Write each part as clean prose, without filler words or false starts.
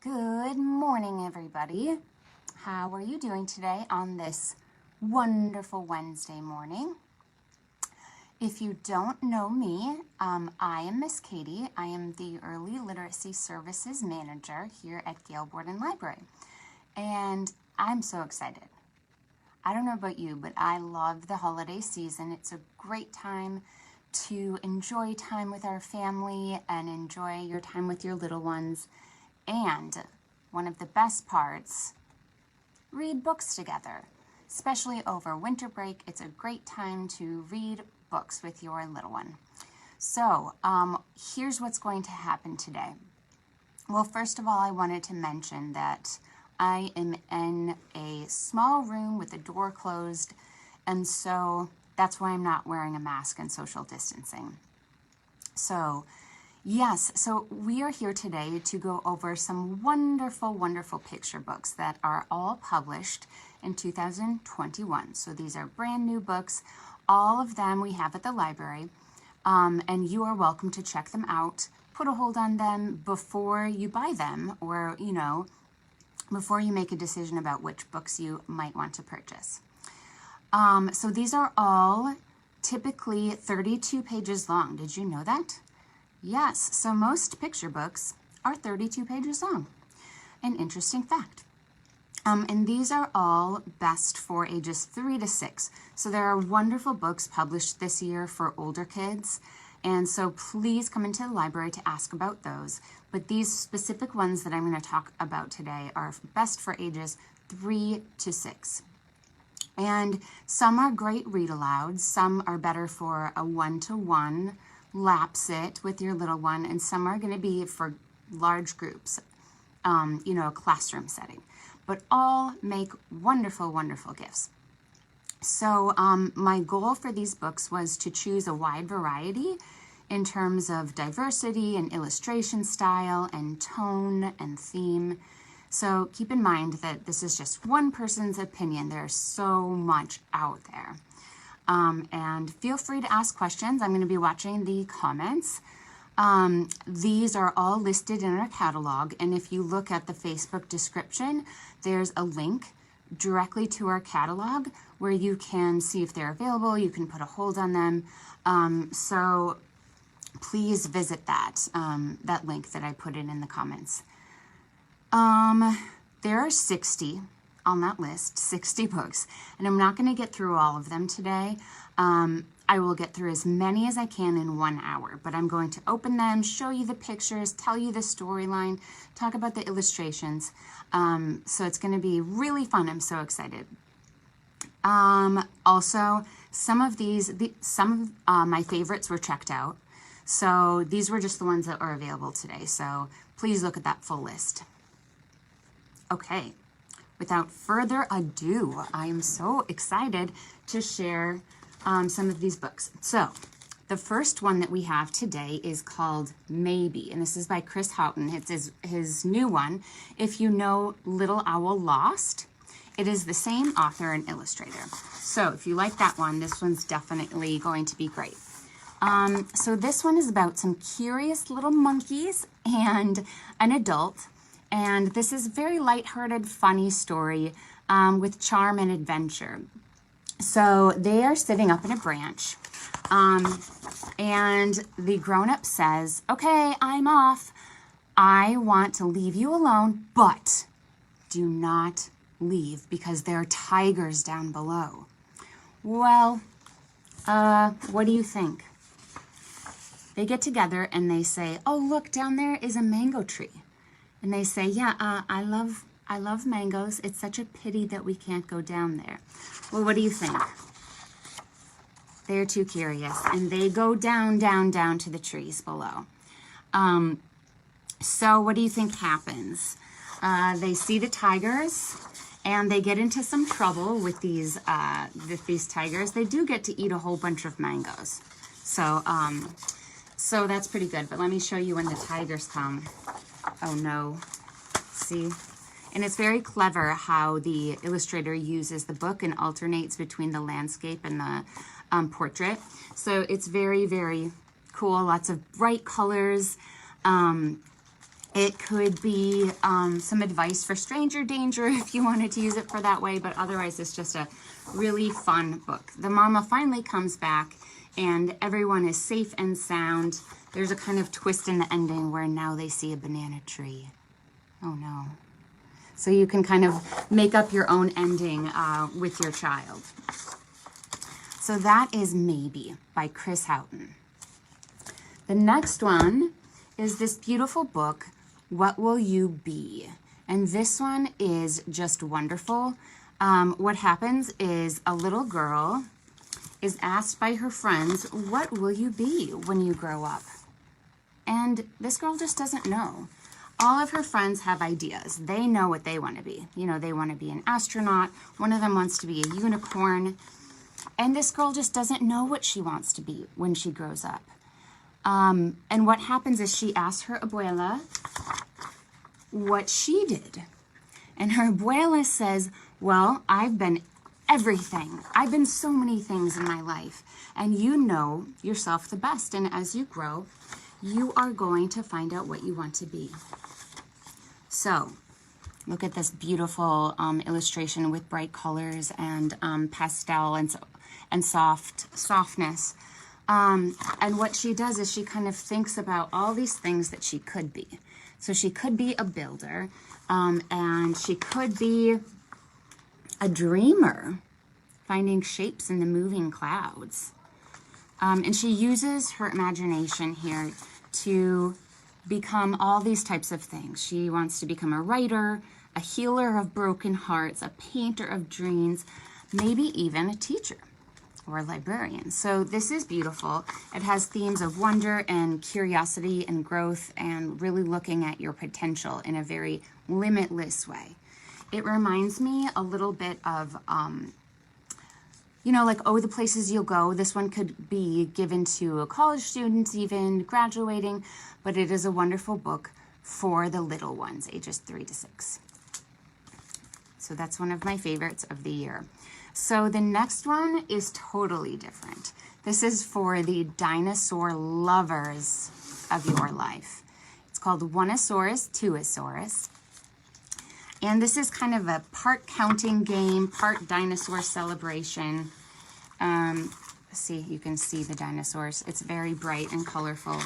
Good morning, everybody. How are you doing today on this wonderful Wednesday morning? If you don't know me, I am Miss Katie. I am the Early Literacy Services Manager here at Gale Borden Library, and I'm so excited. I don't know about you, but I love the holiday season. It's a great time to enjoy time with our family and enjoy your time with your little ones. And one of the best parts, read books together. Especially over winter break, it's a great time to read books with your little one. So here's what's going to happen today. Well, first of all, I wanted to mention that I am in a small room with the door closed, and so that's why I'm not wearing a mask and social distancing. So yes, so we are here today to go over some wonderful, wonderful picture books that are all published in 2021. So these are brand new books. All of them we have at the library, and you are welcome to check them out. Put a hold on them before you buy them, or, before you make a decision about which books you might want to purchase. So these are all typically 32 pages long. Did you know that? Yes, so most picture books are 32 pages long. An interesting fact. And these are all best for ages 3 to 6. So there are wonderful books published this year for older kids. And so please come into the library to ask about those. But these specific ones that I'm going to talk about today are best for ages 3 to 6. And some are great read alouds. Some are better for a one-to-one lap sit with your little one, and some are going to be for large groups, a classroom setting. But all make wonderful, wonderful gifts. So my goal for these books was to choose a wide variety in terms of diversity and illustration style and tone and theme. So keep in mind that this is just one person's opinion. There's so much out there. And feel free to ask questions. I'm going to be watching the comments. These are all listed in our catalog, and if you look at the Facebook description, there's a link directly to our catalog where you can see if they're available. You can put a hold on them. So please visit that link that I put in the comments. There are 60 on that list, 60 books, and I'm not going to get through all of them today. I will get through as many as I can in 1 hour, but I'm going to open them, show you the pictures, tell you the storyline, talk about the illustrations. So it's going to be really fun. I'm so excited. Also, some of my favorites were checked out. So these were just the ones that are available today. So please look at that full list. Okay. Without further ado, I am so excited to share some of these books. So the first one that we have today is called Maybe, and this is by Chris Houghton. It's his new one. If you know Little Owl Lost, it is the same author and illustrator. So if you like that one, this one's definitely going to be great. So this one is about some curious little monkeys and an adult. And this is a very lighthearted, funny story with charm and adventure. So they are sitting up in a branch, and the grown-up says, "Okay, I'm off. I want to leave you alone, but do not leave because there are tigers down below." Well, what do you think? They get together and they say, "Oh, look, down there is a mango tree." And they say, "Yeah, I love mangoes. It's such a pity that we can't go down there." Well, what do you think? They're too curious, and they go down, down, down to the trees below. So what do you think happens? They see the tigers, and they get into some trouble with these tigers. They do get to eat a whole bunch of mangoes. So that's pretty good. But let me show you when the tigers come. Oh no, see? And it's very clever how the illustrator uses the book and alternates between the landscape and the portrait. So it's very, very cool. Lots of bright colors. It could be some advice for stranger danger if you wanted to use it for that way, but otherwise it's just a really fun book. The mama finally comes back and everyone is safe and sound. There's a kind of twist in the ending where now they see a banana tree. Oh no. So you can kind of make up your own ending with your child. So that is Maybe by Chris Houghton. The next one is this beautiful book, What Will You Be? And this one is just wonderful. What happens is a little girl is asked by her friends, what will you be when you grow up? And this girl just doesn't know. All of her friends have ideas. They know what they want to be. You know, they want to be an astronaut. One of them wants to be a unicorn. And this girl just doesn't know what she wants to be when she grows up. And what happens is she asks her abuela what she did. And her abuela says, well, I've been everything. I've been so many things in my life. And you know yourself the best. And as you grow, you are going to find out what you want to be. So look at this beautiful illustration with bright colors and pastel and softness. And what she does is she kind of thinks about all these things that she could be. So she could be a builder, and she could be a dreamer, finding shapes in the moving clouds. And she uses her imagination here to become all these types of things. She wants to become a writer, a healer of broken hearts, a painter of dreams, maybe even a teacher or a librarian. So this is beautiful. It has themes of wonder and curiosity and growth and really looking at your potential in a very limitless way. It reminds me a little bit of, you know, like, Oh, the Places You'll Go. This one could be given to college students, even graduating, but it is a wonderful book for the little ones, ages 3 to 6. So that's one of my favorites of the year. So the next one is totally different. This is for the dinosaur lovers of your life. It's called One-osaurus, Two-osaurus. And this is kind of a part counting game, part dinosaur celebration. See, you can see the dinosaurs. It's very bright and colorful.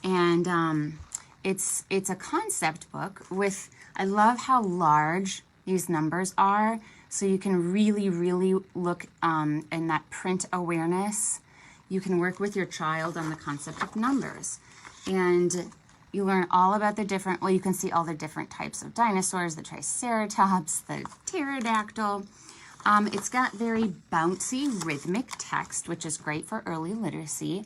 And it's a concept book with, I love how large these numbers are. So you can really, really look in that print awareness. You can work with your child on the concept of numbers. And you learn all about the different, well, you can see all the different types of dinosaurs, the Triceratops, the pterodactyl. It's got very bouncy, rhythmic text, which is great for early literacy.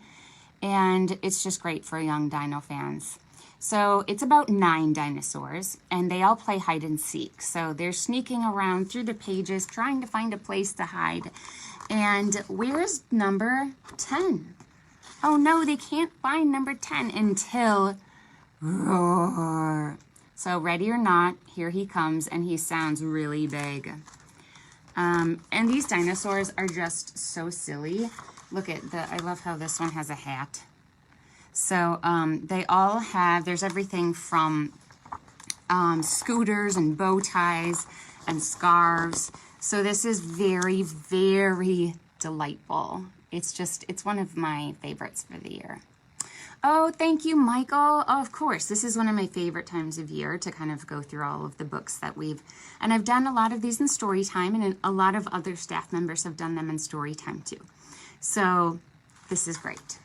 And it's just great for young dino fans. So it's about 9 dinosaurs, and they all play hide and seek. So they're sneaking around through the pages, trying to find a place to hide. And where's number 10? Oh no, they can't find number 10 until roar. So ready or not, here he comes, and he sounds really big. And these dinosaurs are just so silly. Look at I love how this one has a hat. So they all have, there's everything from scooters and bow ties and scarves. So this is very, very delightful. It's one of my favorites for the year. Oh, thank you, Michael. Oh, of course, this is one of my favorite times of year to kind of go through all of the books that and I've done a lot of these in story time, and a lot of other staff members have done them in story time too. So this is great.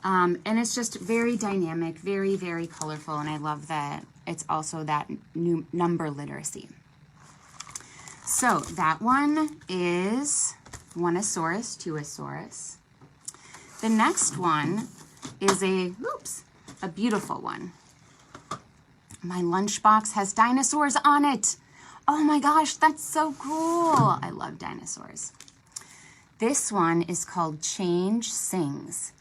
And it's just very dynamic, very, very colorful, and I love that it's also that new number literacy. So that one is One-osaurus, Two-osaurus. The next one is a beautiful one. My lunchbox has dinosaurs on it. Oh my gosh, that's so cool. I love dinosaurs. This one is called Change Sings.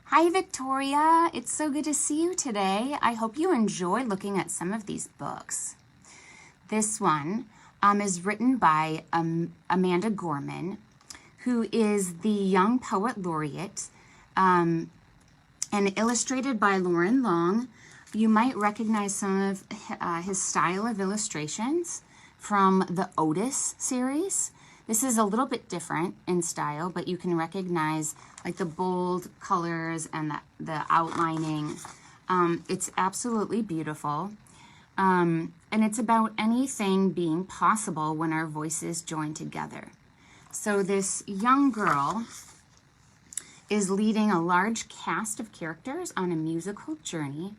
Hi, Victoria. It's so good to see you today. I hope you enjoy looking at some of these books. This one is written by Amanda Gorman, who is the Young Poet Laureate, and illustrated by Lauren Long. You might recognize some of his style of illustrations from the Otis series. This is a little bit different in style, but you can recognize like the bold colors and the outlining. It's absolutely beautiful. And it's about anything being possible when our voices join together. So this young girl is leading a large cast of characters on a musical journey,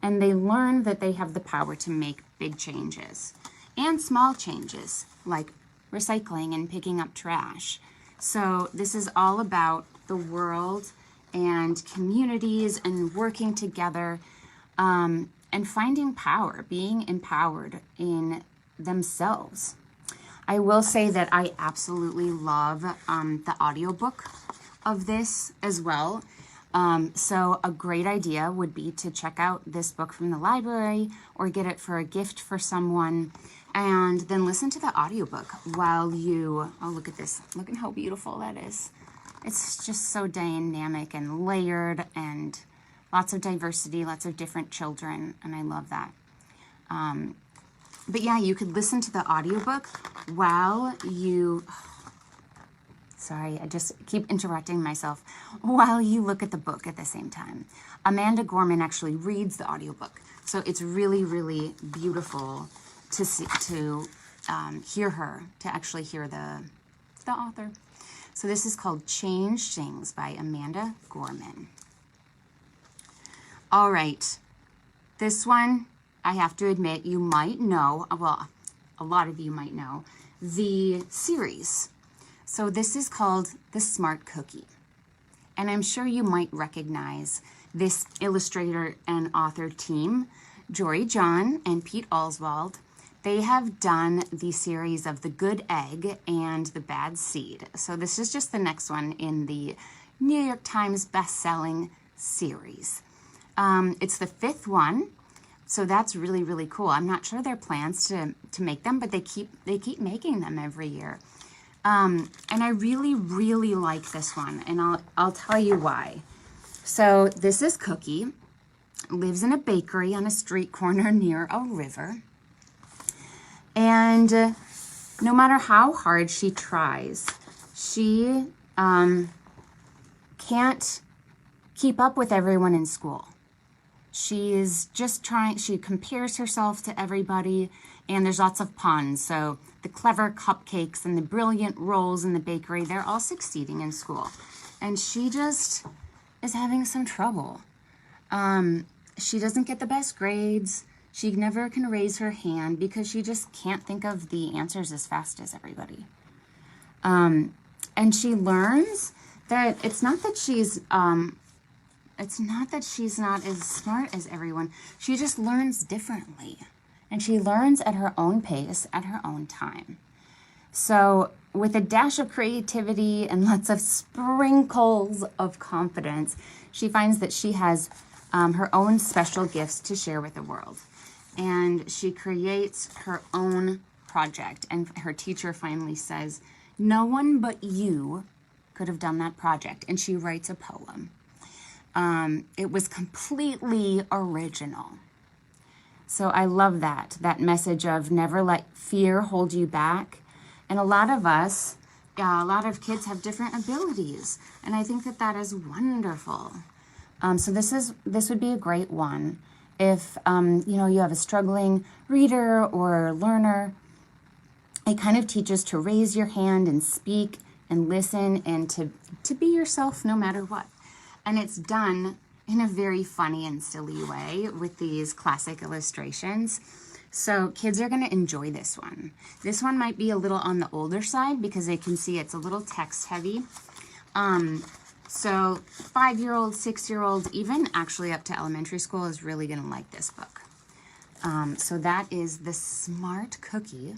and they learn that they have the power to make big changes and small changes, like recycling and picking up trash. So this is all about the world and communities and working together, and finding power, being empowered in themselves. I will say that I absolutely love the audiobook of this as well. So a great idea would be to check out this book from the library or get it for a gift for someone, and then listen to the audiobook while you, oh, look at this. Look at how beautiful that is. It's just so dynamic and layered and lots of diversity, lots of different children, and I love that. But yeah, you could listen to the audiobook while you, sorry, I just keep interrupting myself, while you look at the book at the same time. Amanda Gorman actually reads the audiobook, so it's really, really beautiful to see, to hear her, to actually hear the author. So this is called Change Things by Amanda Gorman. All right, this one, I have to admit, you might know, well, a lot of you might know, the series. So this is called The Smart Cookie. And I'm sure you might recognize this illustrator and author team, Jory John and Pete Oswald. They have done the series of The Good Egg and The Bad Seed. So this is just the next one in the New York Times best-selling series. It's the 5th one, so that's really, really cool. I'm not sure their plans to make them, but they keep making them every year. And I really, really like this one, and I'll tell you why. So this is Cookie, lives in a bakery on a street corner near a river. And no matter how hard she tries, she can't keep up with everyone in school. She is just trying, she compares herself to everybody, and there's lots of puns. So the clever cupcakes and the brilliant rolls in the bakery, they're all succeeding in school. And she just is having some trouble. She doesn't get the best grades. She never can raise her hand because she just can't think of the answers as fast as everybody. And she learns that it's not that she's not as smart as everyone. She just learns differently. And she learns at her own pace, at her own time. So with a dash of creativity and lots of sprinkles of confidence, she finds that she has her own special gifts to share with the world. And she creates her own project. And her teacher finally says, "No one but you could have done that project." And she writes a poem. It was completely original. So I love that message of never let fear hold you back. And a lot of us, a lot of kids have different abilities. And I think that is wonderful. So this would be a great one. If, you have a struggling reader or learner, it kind of teaches to raise your hand and speak and listen and to be yourself no matter what. And it's done in a very funny and silly way with these classic illustrations. So kids are going to enjoy this one. This one might be a little on the older side because they can see it's a little text heavy. So 5-year-old, 6-year-old, even actually up to elementary school is really going to like this book. So that is The Smart Cookie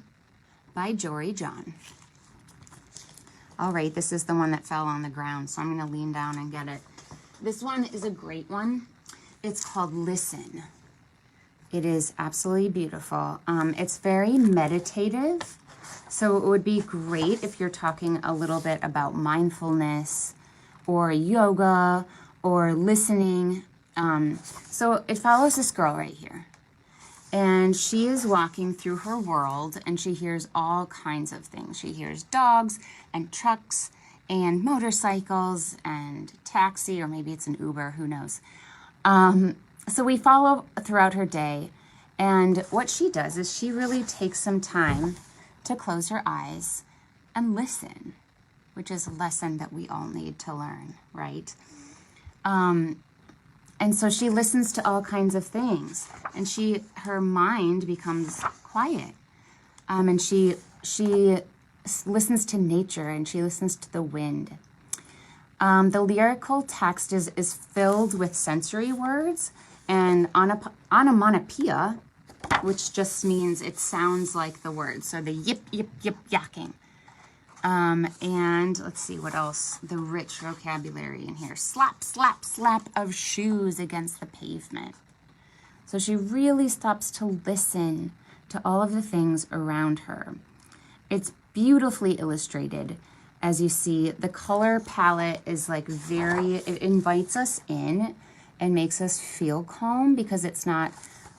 by Jory John. All right, this is the one that fell on the ground, so I'm going to lean down and get it. This one is a great one. It's called Listen. It is absolutely beautiful. It's very meditative, so it would be great if you're talking a little bit about mindfulness or yoga or listening So it follows this girl right here. And she is walking through her world, and she hears all kinds of things. She hears dogs and trucks and motorcycles and taxi, or maybe it's an Uber, who knows. So we follow throughout her day, and what she does is she really takes some time to close her eyes and listen, which is a lesson that we all need to learn, right? And so she listens to all kinds of things, and her mind becomes quiet. And she listens to nature, and she listens to the wind. The lyrical text is filled with sensory words and onomatopoeia, which just means it sounds like the words. So the yip, yip, yip, yakking. And let's see what else. The rich vocabulary in here. Slap, slap, slap of shoes against the pavement. So she really stops to listen to all of the things around her. It's beautifully illustrated. As you see, the color palette is like it invites us in and makes us feel calm, because it's not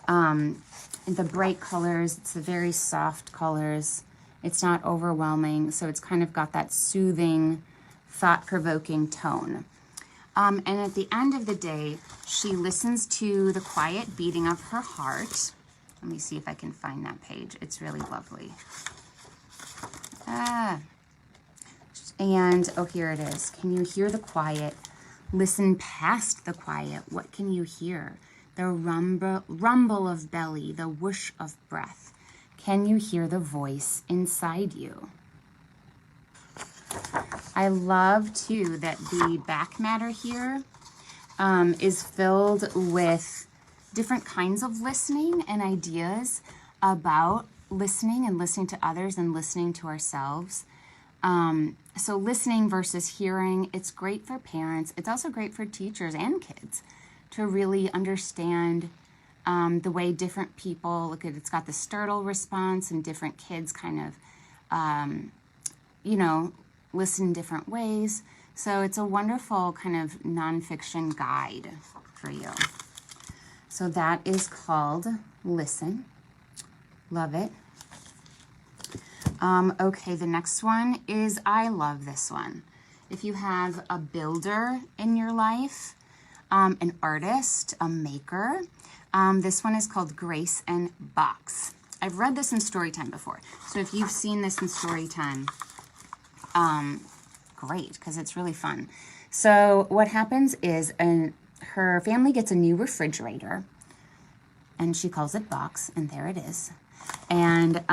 the bright colors, it's the very soft colors. It's not overwhelming, so it's kind of got that soothing, thought-provoking tone. And at the end of the day, she listens to the quiet beating of her heart. Let me see if I can find that page. It's really lovely. And, oh, here it is. Can you hear the quiet? Listen past the quiet. What can you hear? The rumble of belly, the whoosh of breath. Can you hear the voice inside you? I love, too, that the back matter here is filled with different kinds of listening and ideas about listening and listening to others and listening to ourselves. So listening versus hearing, it's great for parents. It's also great for teachers and kids to really understand the way different people look at it. It's got the startle response, and different kids kind of, listen in different ways. So it's a wonderful kind of nonfiction guide for you. So that is called Listen. Love it. Okay, the next one is, I love this one. If you have a builder in your life, an artist, a maker, this one is called Grace and Box. I've read this in Storytime before. So if you've seen this in Storytime, great, because it's really fun. So what happens is her family gets a new refrigerator, and she calls it Box, and there it is. And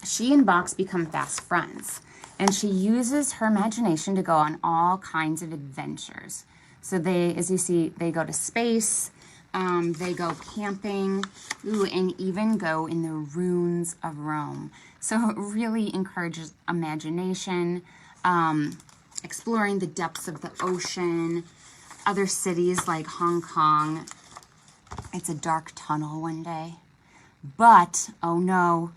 she and Box become fast friends, and she uses her imagination to go on all kinds of adventures. So they, as you see, they go to space, they go camping, and even go in the ruins of Rome. So it really encourages imagination, exploring the depths of the ocean, other cities like Hong Kong. It's a dark tunnel one day. But, oh no,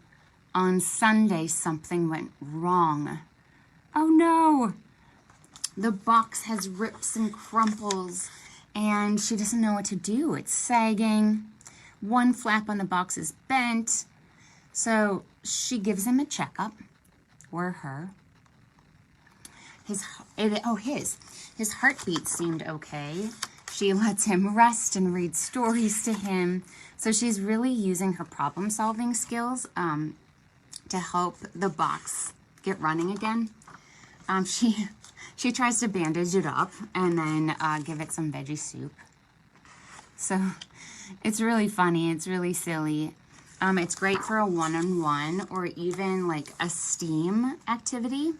on Sunday something went wrong. Oh no! The box has rips and crumples, and she doesn't know what to do. It's sagging. One flap on the box is bent. So she gives him a checkup, or her. His heartbeat seemed okay. She lets him rest and reads stories to him. So she's really using her problem-solving skills to help the box get running again. She tries to bandage it up and then give it some veggie soup. So it's really funny. It's really silly. It's great for a one-on-one or even like a STEAM activity.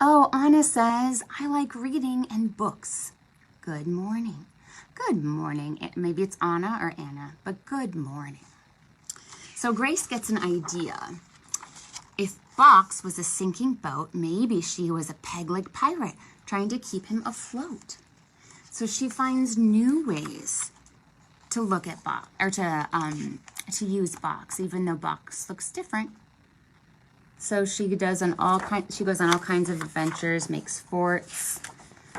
Oh, Anna says, I like reading and books. Good morning. Good morning. Maybe it's Anna or Anna, but good morning. So Grace gets an idea. If Box was a sinking boat, maybe she was a peg-leg pirate trying to keep him afloat. So she finds new ways to look at Box, or to use Box, even though Box looks different. So she goes on all kinds of adventures, makes forts,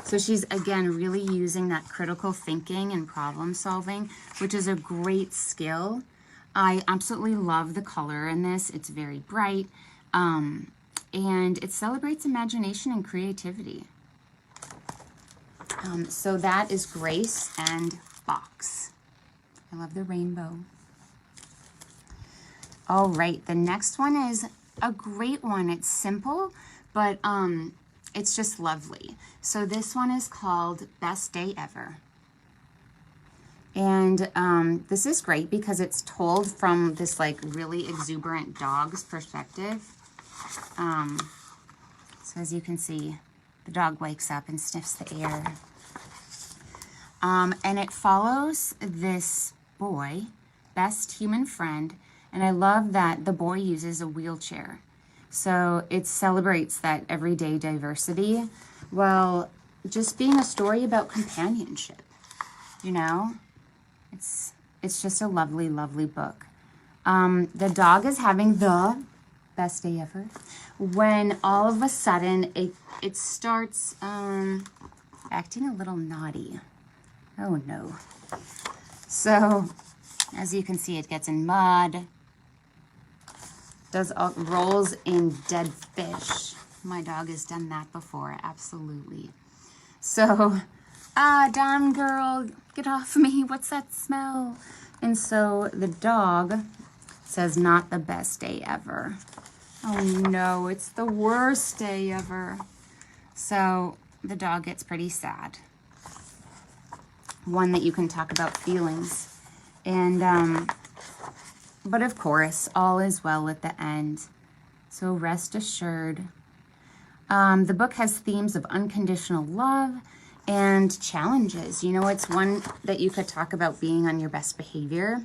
So she's, again, really using that critical thinking and problem solving, which is a great skill. I absolutely love the color in this. It's very bright, and it celebrates imagination and creativity. So that is Grace and Fox. I love the rainbow. All right, the next one is a great one. It's simple, but it's just lovely. So this one is called Best Day Ever. And this is great because it's told from this like really exuberant dog's perspective. So as you can see, the dog wakes up and sniffs the air. And it follows this boy, best human friend, and I love that the boy uses a wheelchair. So it celebrates that everyday diversity while just being a story about companionship, you know? It's just a lovely, lovely book. The dog is having the best day ever when all of a sudden it starts acting a little naughty. Oh no. So as you can see, it gets in mud, rolls in dead fish. My dog has done that before, absolutely. So, Don girl, get off me, what's that smell? And so the dog says, not the best day ever. Oh no, it's the worst day ever. So the dog gets pretty sad. One that you can talk about feelings. And, but of course, all is well at the end. So rest assured. The book has themes of unconditional love and challenges. You know, it's one that you could talk about being on your best behavior.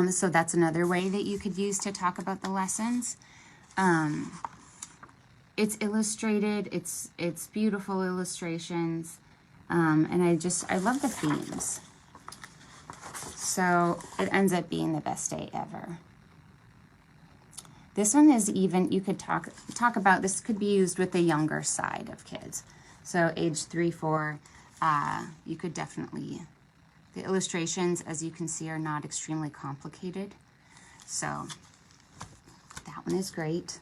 So that's another way that you could use to talk about the lessons. It's illustrated. It's beautiful illustrations. And I love the themes. So it ends up being the best day ever. This one is even, you could talk about, this could be used with the younger side of kids. So age 3, 4, you could definitely, the illustrations, as you can see, are not extremely complicated. So that one is great.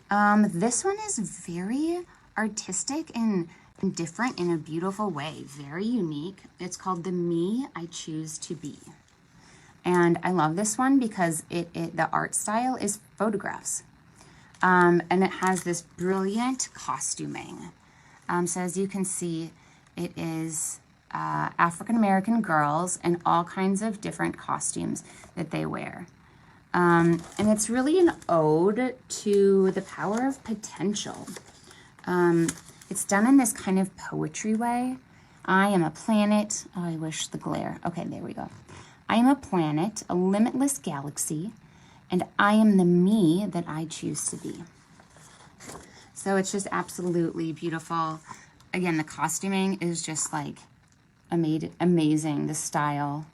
This one is very artistic and different in a beautiful way, very unique. It's called The Me I Choose to Be. And I love this one because the art style is photographs. And it has this brilliant costuming. So as you can see, it is African-American girls and all kinds of different costumes that they wear. And it's really an ode to the power of potential. It's done in this kind of poetry way. I am a planet. Oh, I wish the glare. Okay, there we go. I am a planet, a limitless galaxy, and I am the me that I choose to be. So it's just absolutely beautiful. Again, the costuming is just like amazing, the style.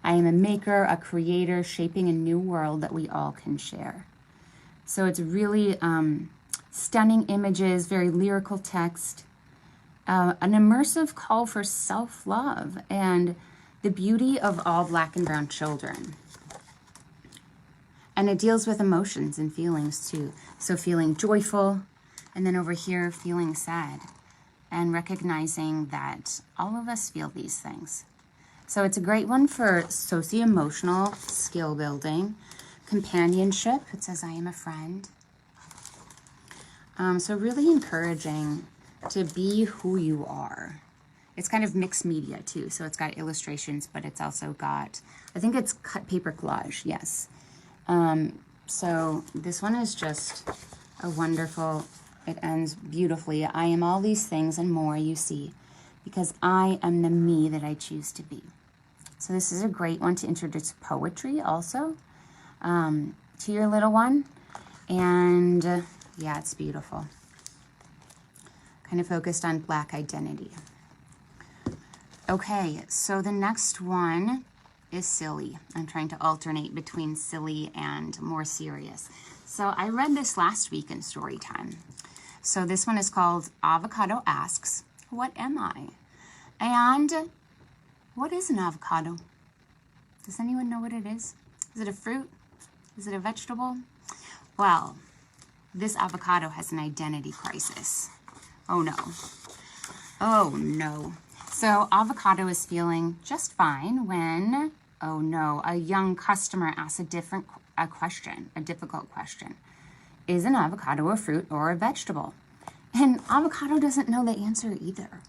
I am a maker, a creator, shaping a new world that we all can share. So it's really stunning images, very lyrical text, an immersive call for self-love and the beauty of all Black and brown children. And it deals with emotions and feelings too. So feeling joyful, and then over here feeling sad, and recognizing that all of us feel these things. So it's a great one for socio-emotional skill building, companionship. It says, I am a friend. So really encouraging to be who you are. It's kind of mixed media too. So it's got illustrations, but it's also got, I think it's cut paper collage, yes. So this one is just a wonderful, it ends beautifully. I am all these things and more you see, because I am the me that I choose to be. So this is a great one to introduce poetry also to your little one. And yeah, it's beautiful. Kind of focused on Black identity. Okay, so the next one is silly. I'm trying to alternate between silly and more serious. So I read this last week in story time. So this one is called Avocado Asks, What am I? And what is an avocado? Does anyone know what it is? Is it a fruit? Is it a vegetable? Well, this avocado has an identity crisis. Oh no. Oh no. So Avocado is feeling just fine when, oh no, a young customer asks a difficult question. Is an avocado a fruit or a vegetable? And Avocado doesn't know the answer either.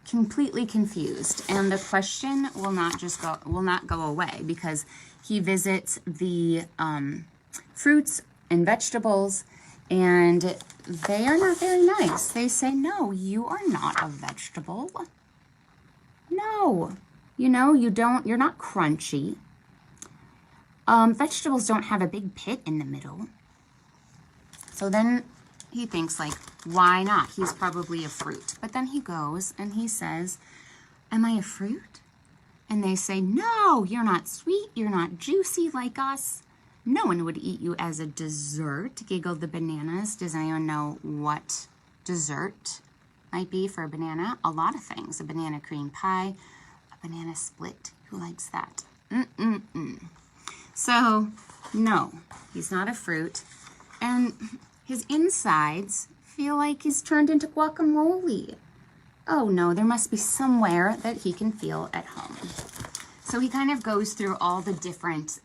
Completely confused. And the question will not go away because he visits the fruits and vegetables, and they are not very nice. They say, no, you are not a vegetable. No, you're not crunchy. Vegetables don't have a big pit in the middle. So then he thinks, like, why not? He's probably a fruit. But then he goes and he says, am I a fruit? And they say, no, you're not sweet. You're not juicy like us. No one would eat you as a dessert, giggled the bananas. Does anyone know what dessert might be for a banana? A lot of things. A banana cream pie, a banana split. Who likes that? So, no, he's not a fruit. And his insides feel like he's turned into guacamole. Oh no, there must be somewhere that he can feel at home. So he kind of goes through all the different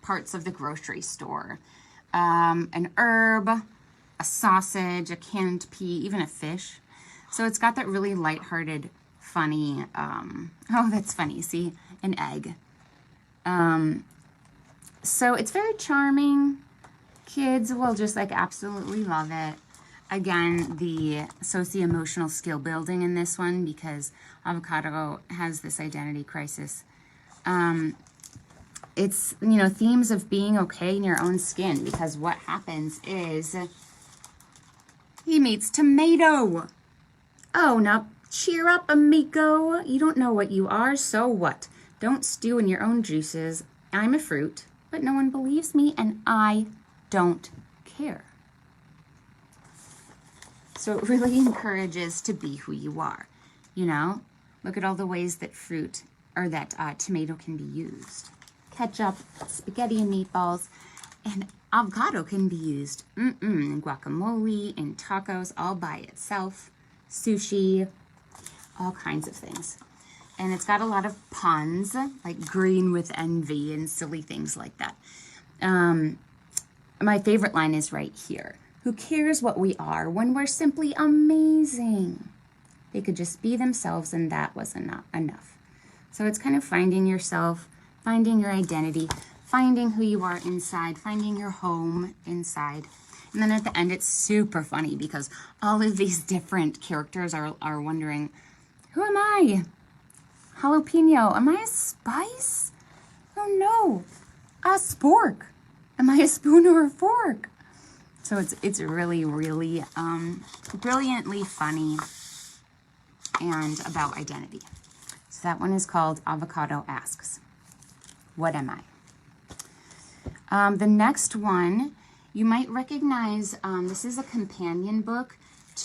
parts of the grocery store. An herb, a sausage, a canned pea, even a fish. So it's got that really lighthearted, funny, oh, that's funny, see, an egg. So it's very charming. Kids will just like absolutely love it. Again, the socio-emotional skill building in this one because Avocado has this identity crisis. It's, themes of being okay in your own skin because what happens is he meets Tomato. Oh, now cheer up, amigo. You don't know what you are, so what? Don't stew in your own juices. I'm a fruit, but no one believes me and I don't care. So it really encourages to be who you are. Look at all the ways that tomato can be used. Ketchup, spaghetti and meatballs, and avocado can be used in guacamole, in tacos, all by itself, sushi, all kinds of things. And it's got a lot of puns, like green with envy and silly things like that. My favorite line is right here. Who cares what we are when we're simply amazing? They could just be themselves and that was enough. So it's kind of finding yourself, finding your identity, finding who you are inside, finding your home inside. And then at the end, it's super funny because all of these different characters are wondering, who am I? Jalapeno. Am I a spice? Oh no, a spork. Am I a spoon or a fork? So it's really, really brilliantly funny and about identity. So that one is called Avocado Asks, What Am I? The next one, you might recognize, this is a companion book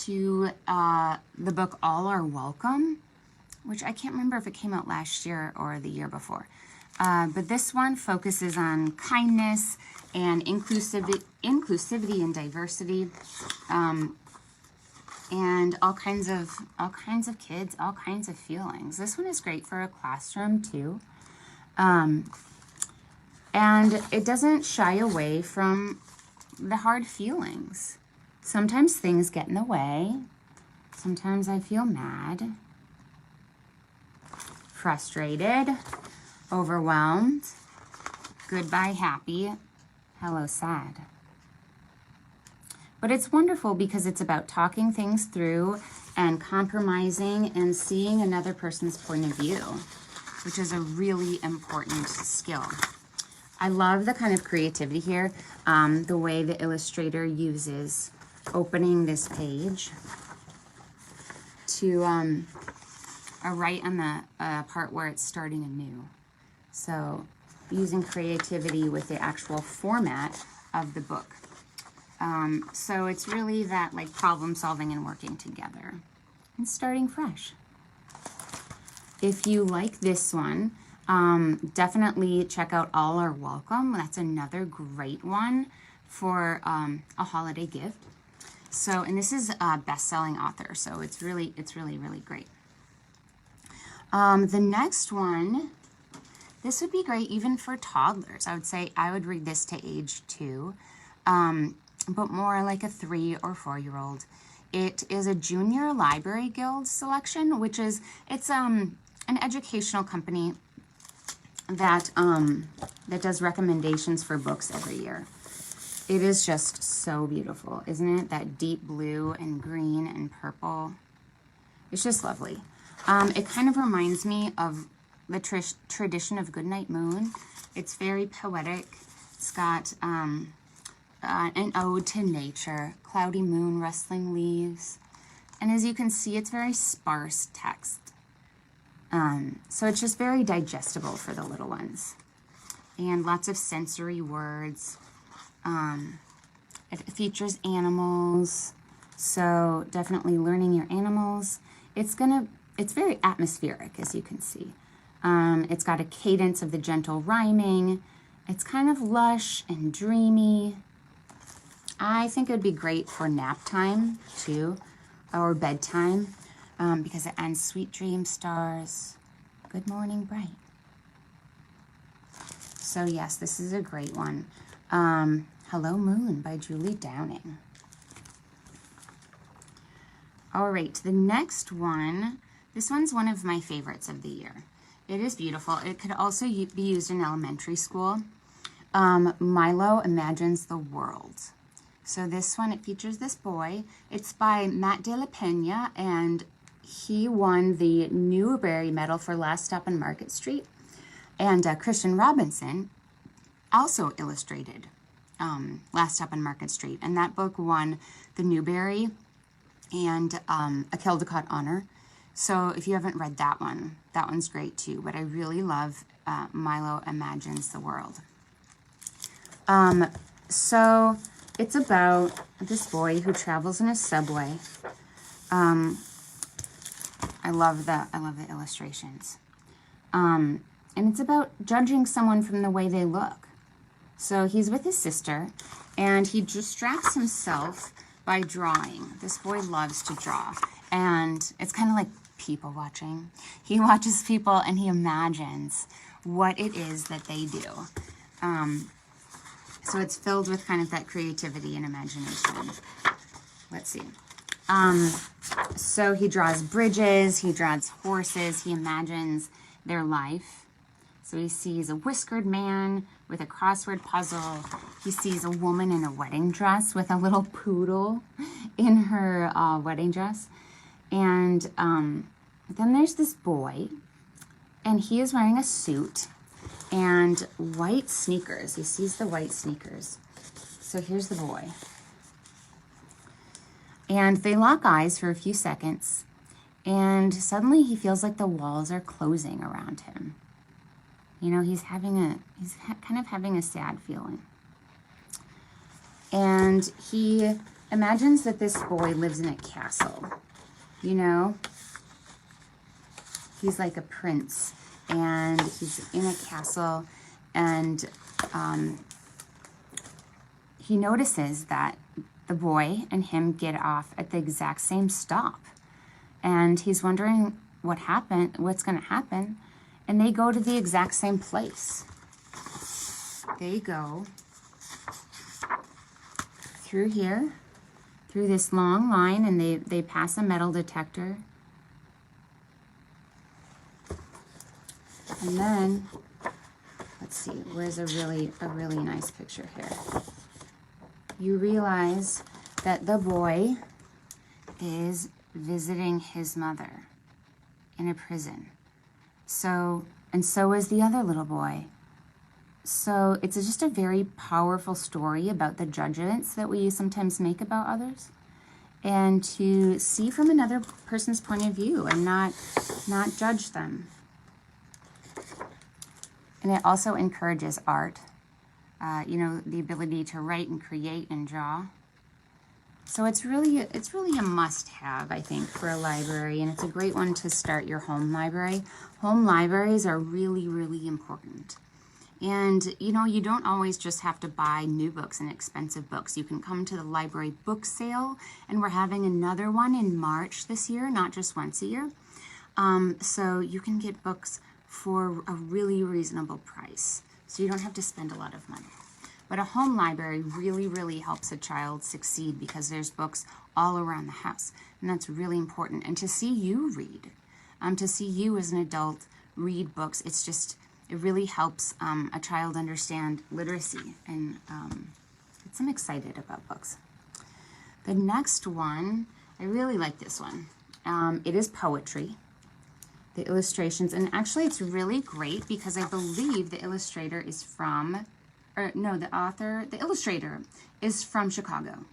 to the book All Are Welcome, which I can't remember if it came out last year or the year before. But this one focuses on kindness and inclusivity and diversity, and all kinds of kids, all kinds of feelings. This one is great for a classroom too, and it doesn't shy away from the hard feelings. Sometimes things get in the way. Sometimes I feel mad, frustrated, overwhelmed, goodbye happy, hello sad. But it's wonderful because it's about talking things through and compromising and seeing another person's point of view, which is a really important skill. I love the kind of creativity here, the way the illustrator uses opening this page to right on the part where it's starting anew. So using creativity with the actual format of the book. So it's really that like problem solving and working together. and starting fresh. If you like this one, definitely check out All Are Welcome. That's another great one for a holiday gift. So, and this is a best-selling author, so it's really, really great. The next one, this would be great even for toddlers. I would say I would read this to age 2, but more like a 3 or 4-year-old. It is a Junior Library Guild selection, which is, it's an educational company that that does recommendations for books every year. It is just so beautiful, isn't it? That deep blue and green and purple. It's just lovely. It kind of reminds me of the tradition of Goodnight Moon. It's very poetic. It's got an ode to nature, cloudy moon, rustling leaves. And as you can see, it's very sparse text. So it's just very digestible for the little ones. And lots of sensory words. It features animals, so definitely learning your animals. It's very atmospheric, as you can see. It's got a cadence of the gentle rhyming. It's kind of lush and dreamy. I think it would be great for nap time, too, or bedtime, because it ends sweet dreams, stars, good morning, bright. So yes, this is a great one. Hello Moon by Julie Downing. All right, the next one, this one's one of my favorites of the year. It is beautiful. It could also be used in elementary school. Milo Imagines the World. So this one, it features this boy. It's by Matt De La Pena, and he won the Newbery Medal for Last Stop on Market Street. And Christian Robinson also illustrated Last Stop on Market Street, and that book won the Newbery and a Caldecott honor. So if you haven't read that one's great too, but I really love Milo Imagines the World. So it's about this boy who travels in a subway. I love the illustrations. And it's about judging someone from the way they look. So he's with his sister, and he distracts himself by drawing. This boy loves to draw, and it's kind of like people watching. He watches people, and he imagines what it is that they do. So it's filled with kind of that creativity and imagination. Let's see. So he draws bridges, he draws horses, he imagines their life. So he sees a whiskered man with a crossword puzzle. He sees a woman in a wedding dress with a little poodle in her wedding dress. And then there's this boy, and he is wearing a suit and white sneakers. He sees the white sneakers. So here's the boy. And they lock eyes for a few seconds, and suddenly he feels like the walls are closing around him. You know, he's kind of having a sad feeling. And he imagines that this boy lives in a castle, you know? He's like a prince, and he's in a castle, and he notices that the boy and him get off at the exact same stop. And he's wondering what's going to happen. And they go to the exact same place. They go through here, through this long line, and they pass a metal detector. And then, let's see, where's a really nice picture here? You realize that the boy is visiting his mother in a prison. So is the other little boy. So it's just a very powerful story about the judgments that we sometimes make about others, and to see from another person's point of view and not judge them. And it also encourages art, you know, the ability to write and create and draw. So it's really a must-have, I think, for a library, and it's a great one to start your home library. Home libraries are really, really important. And, you know, you don't always just have to buy new books and expensive books. You can come to the library book sale, and we're having another one in March this year, not just once a year. So you can get books for a really reasonable price. So you don't have to spend a lot of money. But a home library really, really helps a child succeed because there's books all around the house. And that's really important. And to see you read, to see you as an adult read books, it really helps a child understand literacy. And I'm excited about books. The next one, I really like this one. It is poetry. The illustrations, and actually it's really great because I believe the illustrator is from, the illustrator is from Chicago.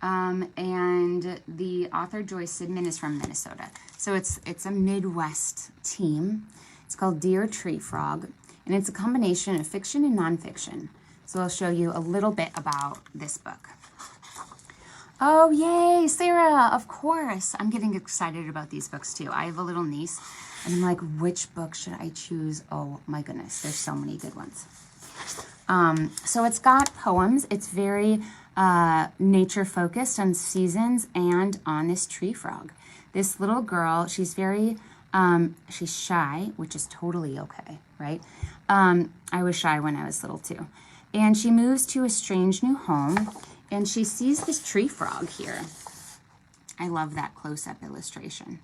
And the author, Joyce Sidman, is from Minnesota. So it's a Midwest team. It's called Dear Tree Frog, and it's a combination of fiction and nonfiction. So I'll show you a little bit about this book. Oh, yay, Sarah, of course. I'm getting excited about these books too. I have a little niece, and I'm like, which book should I choose? Oh my goodness, there's so many good ones. So it's got poems. It's very nature focused on seasons and on this tree frog. This little girl, she's very, she's shy, which is totally okay, right? I was shy when I was little too. And she moves to a strange new home, and she sees this tree frog here. I love that close-up illustration.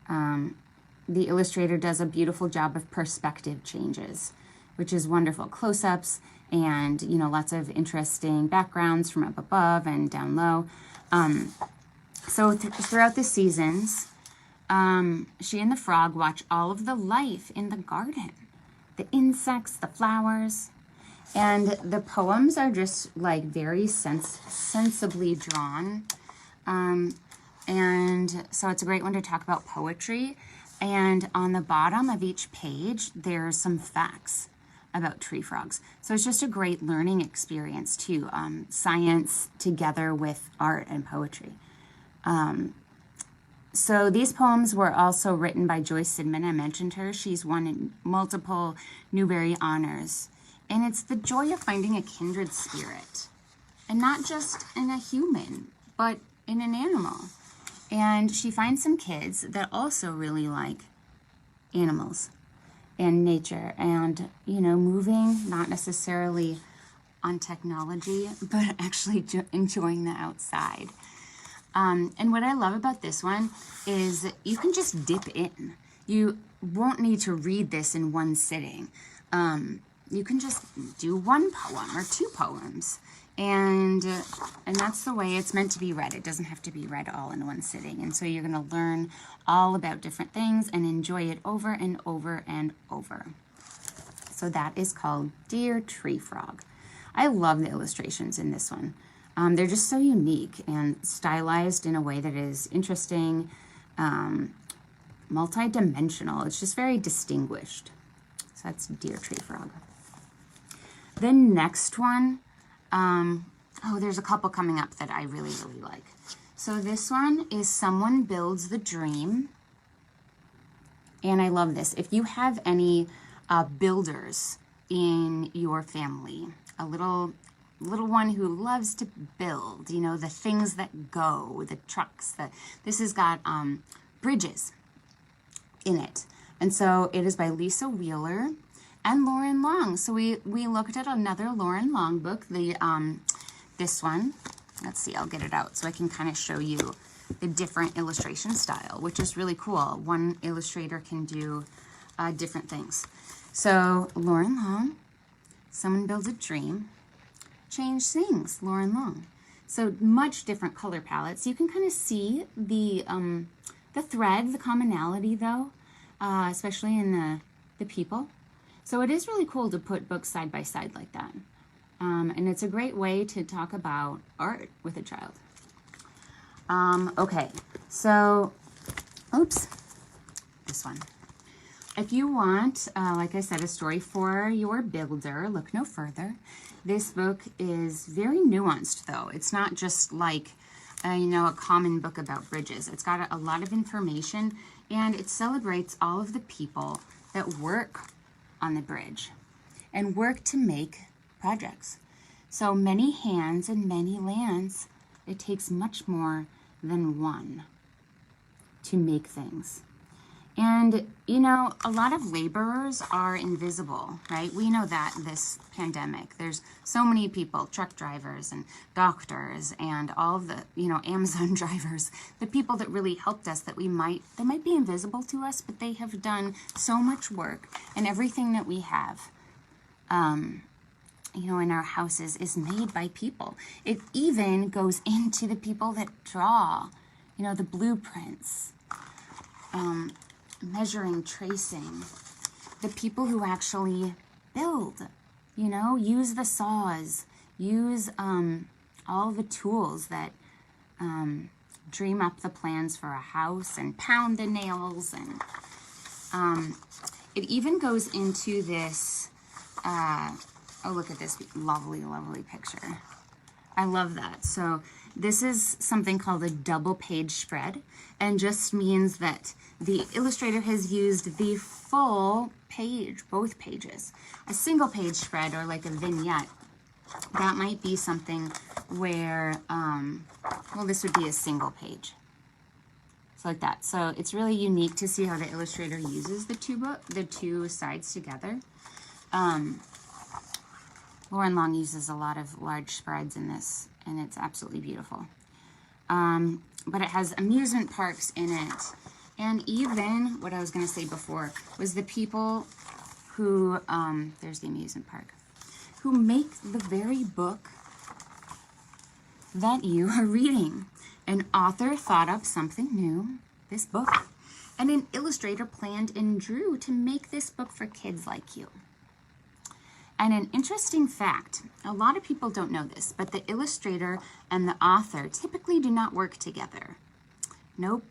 The illustrator does a beautiful job of perspective changes, which is wonderful. Close-ups and, you know, lots of interesting backgrounds from up above and down low. So throughout the seasons, she and the frog watch all of the life in the garden. The insects, the flowers. And the poems are just like very sensibly drawn. And so it's a great one to talk about poetry. And on the bottom of each page, there's some facts about tree frogs. So it's just a great learning experience too. Science together with art and poetry. So these poems were also written by Joyce Sidman. I mentioned her. She's won multiple Newbery honors. And it's the joy of finding a kindred spirit. And not just in a human, but in an animal. And she finds some kids that also really like animals and nature and, you know, moving, not necessarily on technology, but actually enjoying the outside. And what I love about this one is you can just dip in. You won't need to read this in one sitting. You can just do one poem or two poems. And that's the way it's meant to be read. It doesn't have to be read all in one sitting. And so you're going to learn all about different things and enjoy it over and over and over. So that is called Dear Tree Frog. I love the illustrations in this one. They're just so unique and stylized in a way that is interesting, multi-dimensional. It's just very distinguished. So that's Dear Tree Frog. The next one, there's a couple coming up that I really, really like. So this one is Someone Builds the Dream. And I love this. If you have any builders in your family, a little one who loves to build, you know, the things that go, the trucks, this has got bridges in it. And so it is by Lisa Wheeler and Lauren Long. So we looked at another Lauren Long book, this one. Let's see, I'll get it out so I can kind of show you the different illustration style, which is really cool. One illustrator can do different things. So Lauren Long, Someone Builds a Dream, Change Things, Lauren Long. So much different color palettes. You can kind of see the thread, the commonality though, especially in the people. So it is really cool to put books side by side like that. And it's a great way to talk about art with a child. Okay, so, oops, this one. if you want, like I said, a story for your builder, look no further. This book is very nuanced, though. It's not just like, a common book about bridges. It's got a lot of information, and it celebrates all of the people that work on the bridge and work to make projects. So many hands and many lands. It takes much more than one to make things. And, a lot of laborers are invisible, right? We know that this pandemic, there's so many people, truck drivers and doctors and all of the, Amazon drivers, the people that really helped us they might be invisible to us, but they have done so much work, and everything that we have, in our houses is made by people. It even goes into the people that draw, the blueprints, measuring, tracing, the people who actually build, use the saws, use all the tools that dream up the plans for a house and pound the nails. And it even goes into this, oh, look at this lovely, lovely picture. I love that. So this is something called a double page spread, and just means that the illustrator has used the full page, both pages. A single page spread, or like a vignette, that might be something where, this would be a single page. So like that. So it's really unique to see how the illustrator uses the two sides together. Lauren Long uses a lot of large spreads in this, and it's absolutely beautiful. But it has amusement parks in it. And even, what I was going to say before, was the people who, there's the amusement park, who make the very book that you are reading. An author thought up something new, this book, and an illustrator planned and drew to make this book for kids like you. And an interesting fact, a lot of people don't know this, but the illustrator and the author typically do not work together. Nope.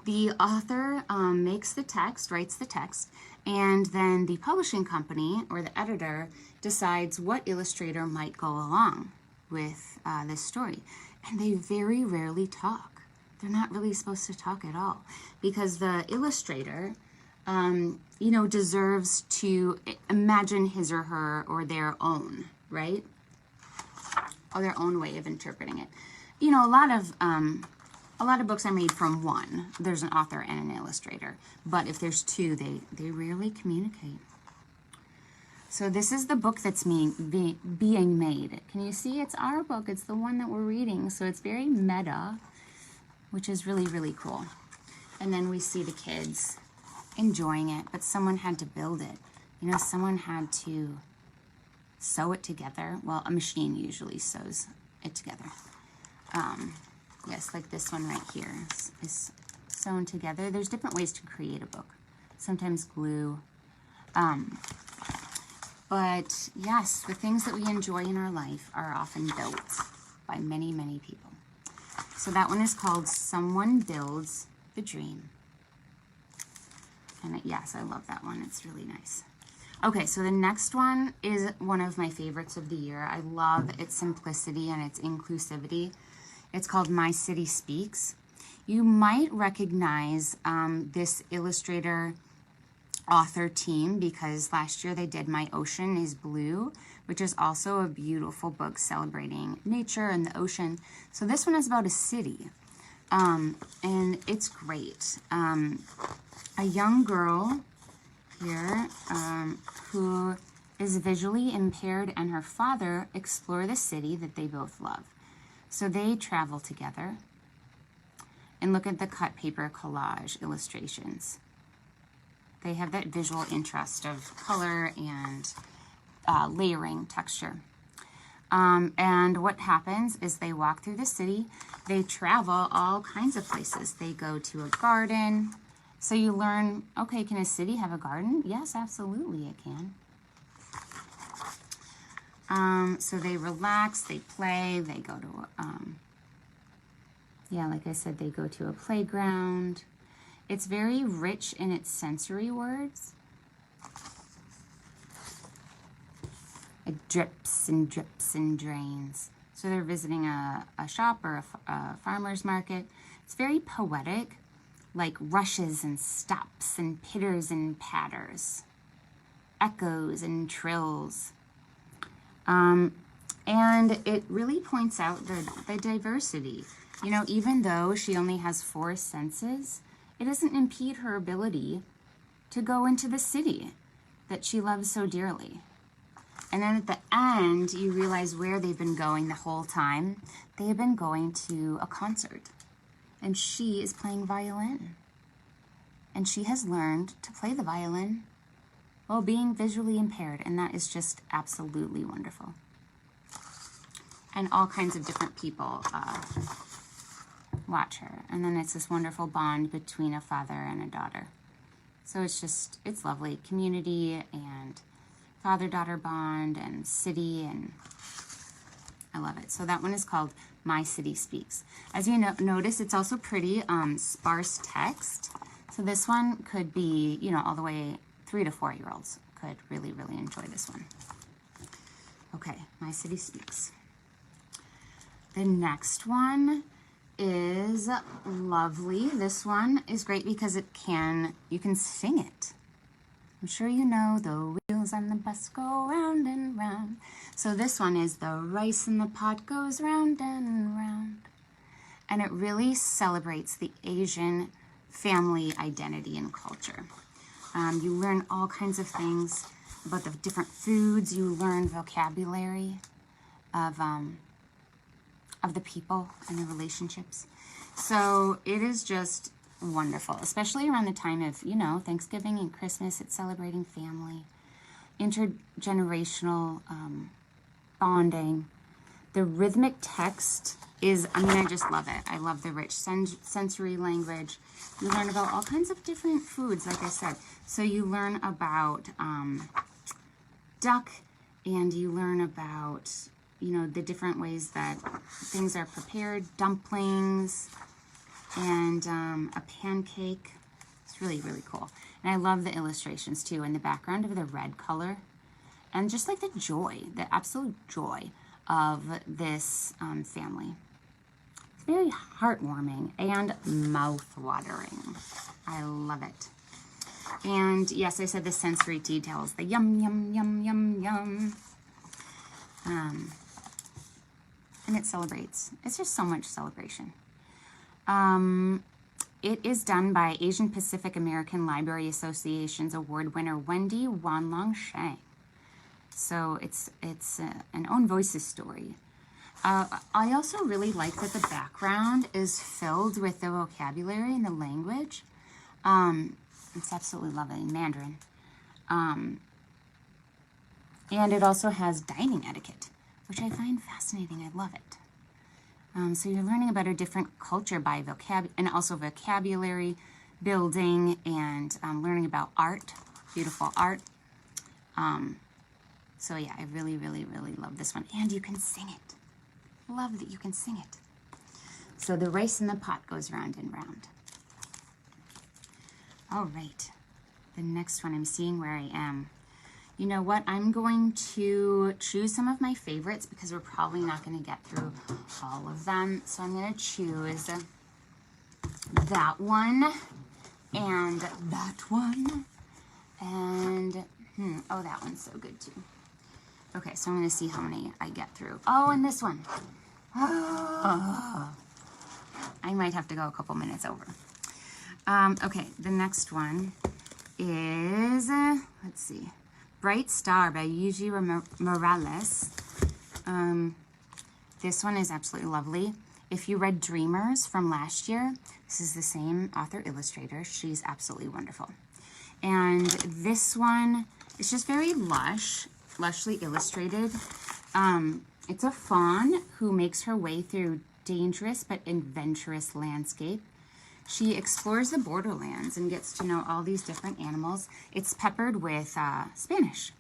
The author makes the text, writes the text, and then the publishing company or the editor decides what illustrator might go along with this story. And they very rarely talk. They're not really supposed to talk at all, because the illustrator deserves to imagine his or her or their own, right? Or their own way of interpreting it. A lot of books are made from one. There's an author and an illustrator. But if there's two, they rarely communicate. So this is the book that's being made. Can you see? It's our book. It's the one that we're reading. So it's very meta, which is really, really cool. And then we see the kids enjoying it, but someone had to build it. Someone had to sew it together. Well, a machine usually sews it together. Yes, like this one right here is sewn together. There's different ways to create a book. Sometimes glue. But yes, the things that we enjoy in our life are often built by many, many people. So that one is called Someone Builds the Dream. And yes, I love that one. It's really nice. Okay, so the next one is one of my favorites of the year. I love its simplicity and its inclusivity. It's called My City Speaks. You might recognize this illustrator author team because last year they did My Ocean is Blue, which is also a beautiful book celebrating nature and the ocean. So this one is about a city, and it's great. A young girl here who is visually impaired and her father explore the city that they both love. So they travel together and look at the cut paper collage illustrations. They have that visual interest of color and layering texture. And what happens is they walk through the city. They travel all kinds of places. They go to a garden. So you learn, okay, can a city have a garden? Yes, absolutely it can. So they relax, they play, they go to, like I said, they go to a playground. It's very rich in its sensory words. It drips and drips and drains. So they're visiting a shop or a farmer's market. It's very poetic, like rushes and stops and pitters and patters, echoes and trills. And it really points out the diversity. You know, even though she only has 4 senses, it doesn't impede her ability to go into the city that she loves so dearly. And then at the end, you realize where they've been going the whole time. They have been going to a concert, and she is playing violin. And she has learned to play the violin while being visually impaired, and that is just absolutely wonderful. And all kinds of different people watch her. And then it's this wonderful bond between a father and a daughter. So it's lovely. Community and father-daughter bond and city, and I love it. So that one is called My City Speaks. As you notice, it's also pretty sparse text. So this one could be, you know, all the way 3 to 4-year-olds could really, really enjoy this one. Okay, My City Speaks. The next one is lovely. This one is great because you can sing it. I'm sure you know the wheels on the bus go round and round. So this one is the rice in the pot goes round and round. And it really celebrates the Asian family identity and culture. You learn all kinds of things about the different foods. You learn vocabulary of the people and the relationships. So it is just wonderful, especially around the time of, you know, Thanksgiving and Christmas. It's celebrating family, intergenerational bonding. The rhythmic text is, I mean, I just love it. I love the rich sensory language. You learn about all kinds of different foods, like I said. So you learn about duck, and you learn about, you know, the different ways that things are prepared, dumplings, and a pancake. It's really, really cool. And I love the illustrations too, in the background of the red color. And just like the joy, the absolute joy of this family. It's very heartwarming and mouth-watering. I love it. And yes, I said the sensory details, the yum, yum, yum, yum, yum. And it celebrates. It's just so much celebration. It is done by Asian Pacific American Library Association's award winner Wendy Wanlong Shang. So it's an own voices story. I also really like that the background is filled with the vocabulary and the language. It's absolutely lovely in Mandarin. And it also has dining etiquette, which I find fascinating. I love it. So you're learning about a different culture by vocabulary building, and learning about art, beautiful art. So yeah, I really, really, really love this one. And you can sing it. Love that you can sing it. So the rice in the pot goes round and round. All right. The next one, I'm seeing where I am. You know what? I'm going to choose some of my favorites because we're probably not going to get through all of them. So I'm going to choose that one and that one. And, oh, that one's so good too. Okay, so I'm going to see how many I get through. Oh, and this one. Oh, I might have to go a couple minutes over. Okay, the next one is, let's see, Bright Star by Yuji Morales. This one is absolutely lovely. If you read Dreamers from last year, this is the same author-illustrator. She's absolutely wonderful. And this one is just very lushly illustrated. It's a fawn who makes her way through dangerous but adventurous landscape. She explores the borderlands and gets to know all these different animals. It's peppered with Spanish,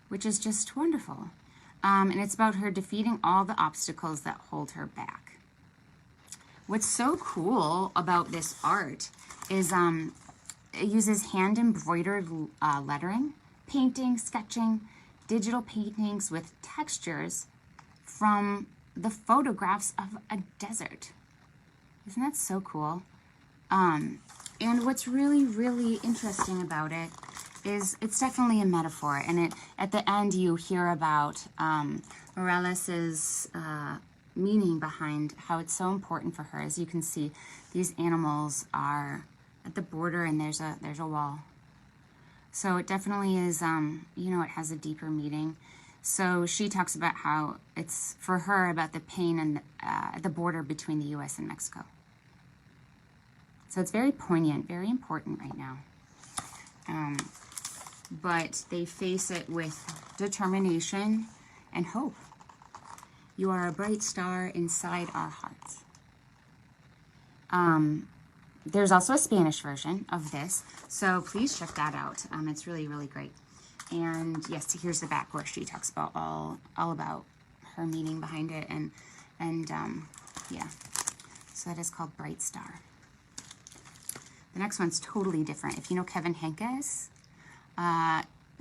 which is just wonderful. And it's about her defeating all the obstacles that hold her back. What's so cool about this art is it uses hand-embroidered lettering, painting, sketching, digital paintings with textures from the photographs of a desert. Isn't that so cool? And what's really, really interesting about it is it's definitely a metaphor. And at the end, you hear about Morales's meaning behind how it's so important for her. As you can see, these animals are at the border, and there's a wall. So it definitely is, you know, it has a deeper meaning. So she talks about how it's, for her, about the pain and the border between the U.S. and Mexico. So it's very poignant, very important right now. But they face it with determination and hope. You are a bright star inside our hearts. There's also a Spanish version of this, so please check that out. It's really, really great. And yes, here's the back where she talks about all about her meaning behind it, and yeah. So that is called Bright Star. The next one's totally different. If you know Kevin Henkes,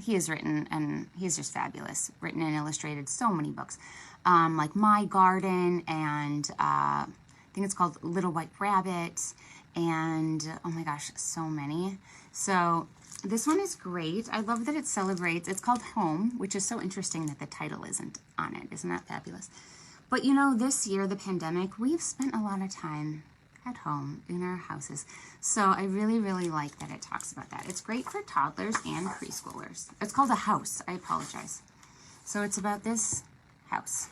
he has written, and he's just fabulous. Written and illustrated so many books, like My Garden, and I think it's called Little White Rabbit, and oh my gosh, so many. So this one is great. I love that it celebrates, it's called Home, which is so interesting that the title isn't on it. Isn't that fabulous? But you know, this year, the pandemic, we've spent a lot of time at home in our houses. So I really, really like that it talks about that. It's great for toddlers and preschoolers. It's called A House. I apologize. So it's about this house.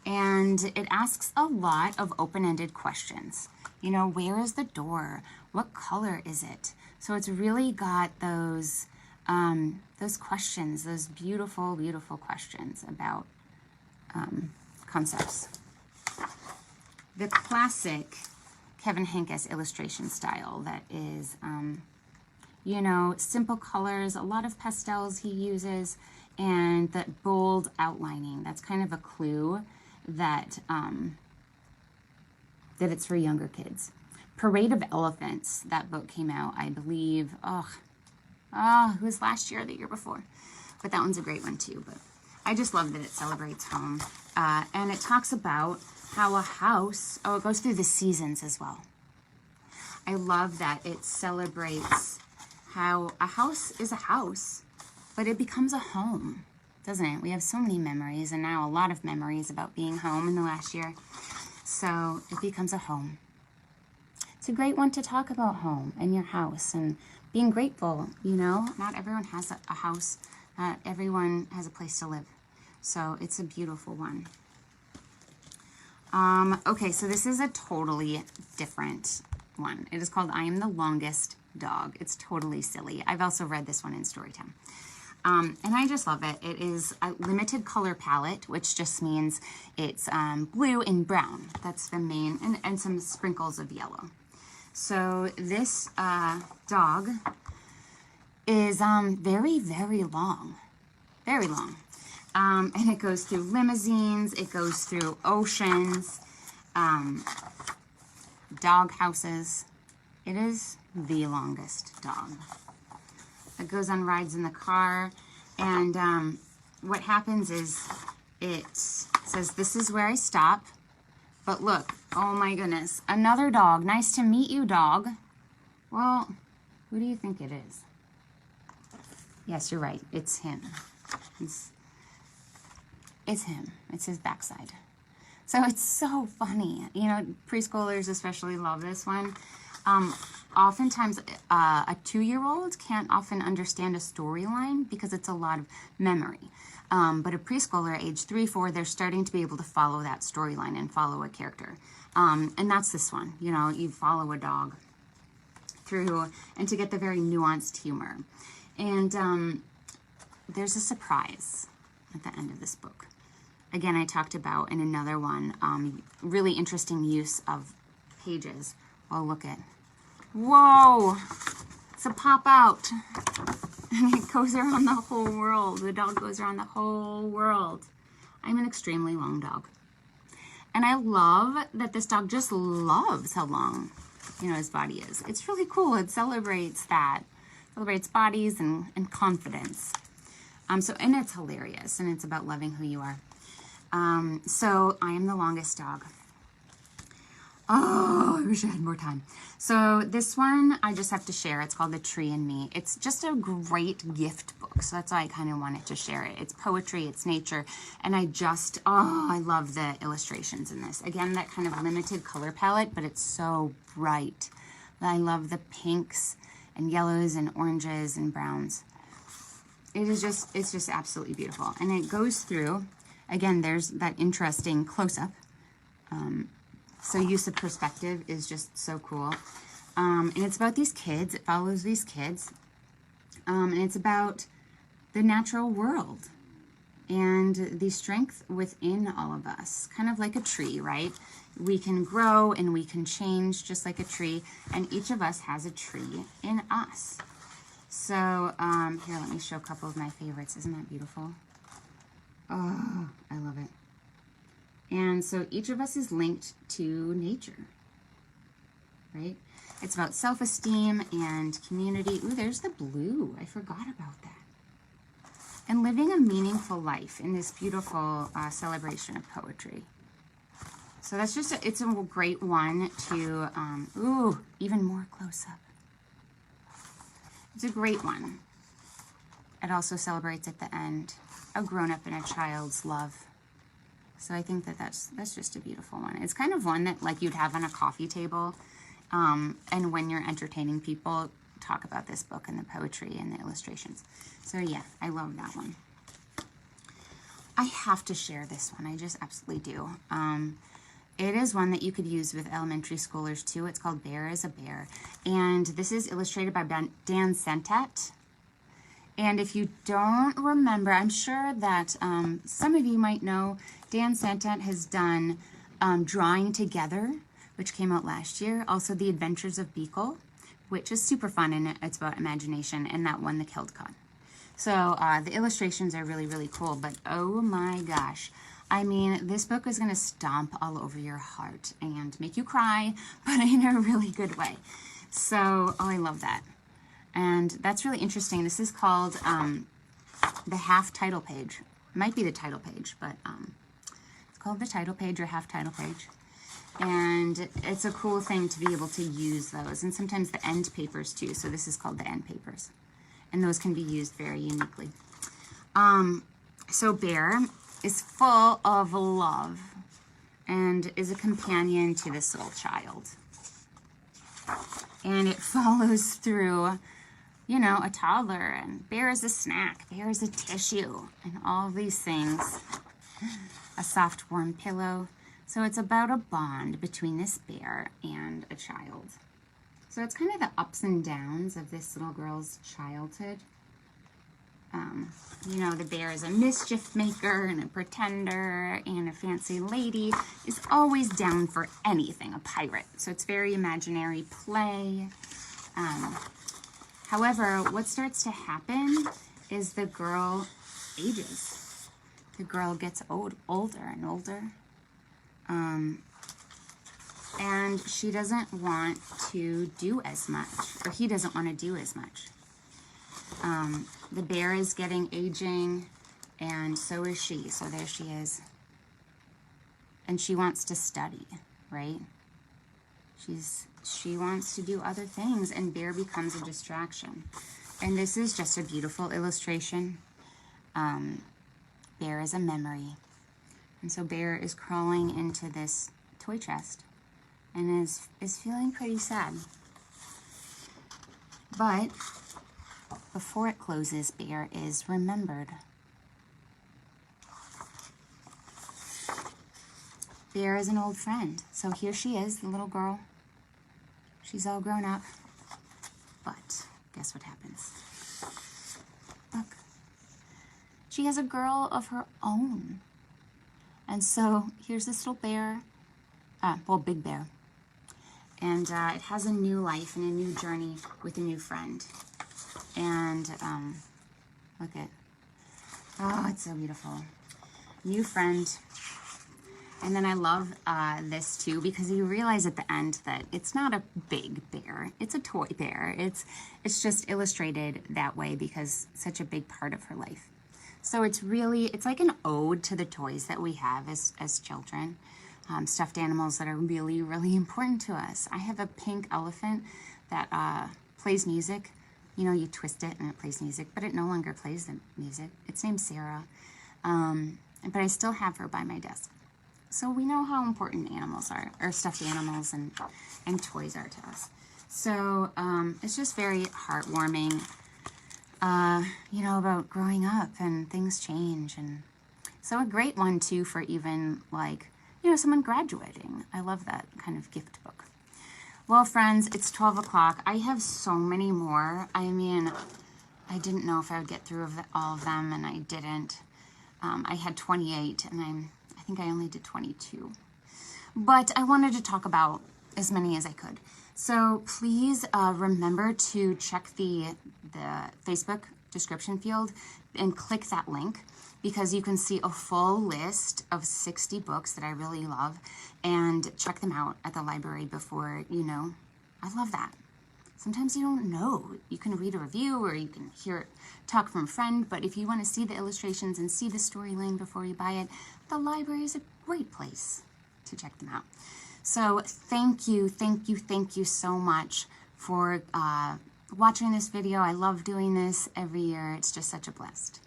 And it asks a lot of open-ended questions. You know, where is the door? What color is it? So it's really got those questions, those beautiful, beautiful questions about concepts. The classic Kevin Henkes illustration style that is, you know, simple colors, a lot of pastels he uses, and that bold outlining. That's kind of a clue that that it's for younger kids. Parade of Elephants, that book came out, I believe, it was last year or the year before. But that one's a great one too. But I just love that it celebrates home. And it talks about how a house, it goes through the seasons as well. I love that it celebrates how a house is a house, but it becomes a home, doesn't it? We have so many memories, and now a lot of memories about being home in the last year. So it becomes a home. It's a great one to talk about home and your house and being grateful, you know. Not everyone has a house. Not everyone has a place to live. So it's a beautiful one. Okay, so this is a totally different one. It is called I Am the Longest Dog. It's totally silly. I've also read this one in Storytime. And I just love it. It is a limited color palette, which just means it's blue and brown. That's the main, and some sprinkles of yellow. So this dog is very, very long. Very long. And it goes through limousines, it goes through oceans, dog houses. It is the longest dog. It goes on rides in the car, and what happens is it says, this is where I stop, but look, oh my goodness, another dog. Nice to meet you, dog. Well, who do you think it is? Yes, you're right, it's him. It's him. It's his backside. So it's so funny. You know, preschoolers especially love this one. Oftentimes, a 2-year-old can't often understand a storyline because it's a lot of memory. But a preschooler, age 3, 4, they're starting to be able to follow that storyline and follow a character. And that's this one. You know, you follow a dog through, and to get the very nuanced humor. And there's a surprise at the end of this book. Again, I talked about in another one, really interesting use of pages. Oh, look at, whoa, it's a pop out. And it goes around the whole world. The dog goes around the whole world. I'm an extremely long dog. And I love that this dog just loves how long, you know, his body is. It's really cool. It celebrates that. Celebrates bodies and confidence. And it's hilarious, and it's about loving who you are. So I am the longest dog. Oh, I wish I had more time. So this one I just have to share. It's called The Tree and Me. It's just a great gift book. So that's why I kind of wanted to share it. It's poetry, it's nature. And I love the illustrations in this. Again, that kind of limited color palette, but it's so bright. I love the pinks and yellows and oranges and browns. It's just absolutely beautiful. And it goes through, again, there's that interesting close-up. So use of perspective is just so cool. And it's about these kids. It follows these kids. And it's about the natural world and the strength within all of us. Kind of like a tree, right? We can grow and we can change just like a tree. And each of us has a tree in us. So here, let me show a couple of my favorites. Isn't that beautiful? Oh, I love it. And so each of us is linked to nature, right? It's about self-esteem and community. Ooh, there's the blue. I forgot about that. And living a meaningful life in this beautiful celebration of poetry. So that's just, it's a great one to, ooh, even more close-up. It's a great one. It also celebrates at the end a grown-up and a child's love. So I think that's just a beautiful one. It's kind of one that like you'd have on a coffee table, and when you're entertaining people, talk about this book and the poetry and the illustrations. So yeah, I love that one. I have to share this one. I just absolutely do. It is one that you could use with elementary schoolers too. It's called Bear is a Bear. And this is illustrated by Dan Sentat. And if you don't remember, I'm sure that some of you might know, Dan Sentat has done Drawing Together, which came out last year. Also The Adventures of Beagle, which is super fun, and it's about imagination, and that won the Kildcon. So the illustrations are really, really cool, but oh my gosh. I mean, this book is going to stomp all over your heart and make you cry, but in a really good way. So, oh, I love that. And that's really interesting. This is called the half title page. It might be the title page, but it's called the title page or half title page. And it's a cool thing to be able to use those. And sometimes the end papers too. So this is called the end papers. And those can be used very uniquely. So Bear is full of love and is a companion to this little child. And it follows through, you know, a toddler, and Bear is a snack, Bear is a tissue, and all of these things. A soft, warm pillow. So it's about a bond between this bear and a child. So it's kind of the ups and downs of this little girl's childhood. You know, the bear is a mischief maker and a pretender and a fancy lady, is always down for anything, a pirate. So it's very imaginary play. However, what starts to happen is the girl ages. The girl gets older and older. And she doesn't want to do as much, or he doesn't want to do as much. The bear is getting aging, and so is she. So there she is. And she wants to study, right? She wants to do other things, and Bear becomes a distraction. And this is just a beautiful illustration. Bear is a memory. And so Bear is crawling into this toy chest and is feeling pretty sad. But before it closes, Bear is remembered. Bear is an old friend. So here she is, the little girl. She's all grown up. But guess what happens? Look. She has a girl of her own. And so here's this little bear. Big bear. And it has a new life and a new journey with a new friend. And look at, oh, it's so beautiful. New friend. And then I love this too, because you realize at the end that it's not a big bear, it's a toy bear. It's just illustrated that way because it's such a big part of her life. So it's like an ode to the toys that we have as children. Stuffed animals that are really, really important to us. I have a pink elephant that plays music. You know, you twist it and it plays music, but it no longer plays the music. Its name's Sarah. But I still have her by my desk. So we know how important animals are, or stuffed animals and toys are to us. So it's just very heartwarming, you know, about growing up and things change. And so a great one too for even like, you know, someone graduating. I love that kind of gift book. Well, friends, it's 12 o'clock. I have so many more. I mean, I didn't know if I would get through all of them, and I didn't. I had 28, and I think I only did 22. But I wanted to talk about as many as I could. So please remember to check the Facebook description field and click that link, because you can see a full list of 60 books that I really love, and check them out at the library before, you know. I love that. Sometimes you don't know. You can read a review or you can hear talk from a friend, but if you want to see the illustrations and see the storyline before you buy it, the library is a great place to check them out. So thank you so much for watching this video. I love doing this every year. It's just such a blast.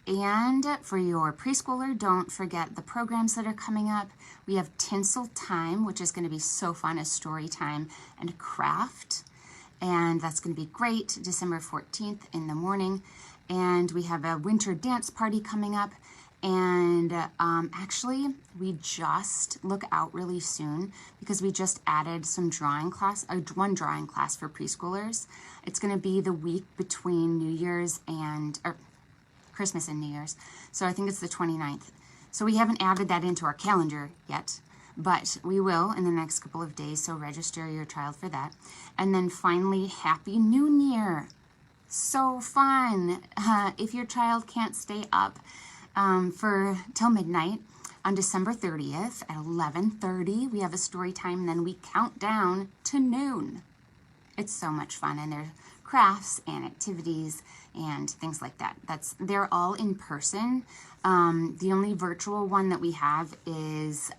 And for your preschooler, don't forget the programs that are coming up. We have Tinsel Time, which is going to be so fun, a story time and a craft. And that's going to be great, December 14th in the morning. And we have a winter dance party coming up. And actually, we just look out really soon because we just added some drawing class, one drawing class for preschoolers. It's going to be the week between New Year's and Christmas and New Year's. So I think it's the 29th. So we haven't added that into our calendar yet, but we will in the next couple of days. So register your child for that. And then finally, Happy New Year. So fun. If your child can't stay up till midnight on December 30th at 11:30, we have a story time, and then we count down to noon. It's so much fun, and there's crafts and activities and things like that. They're all in person. The only virtual one that we have is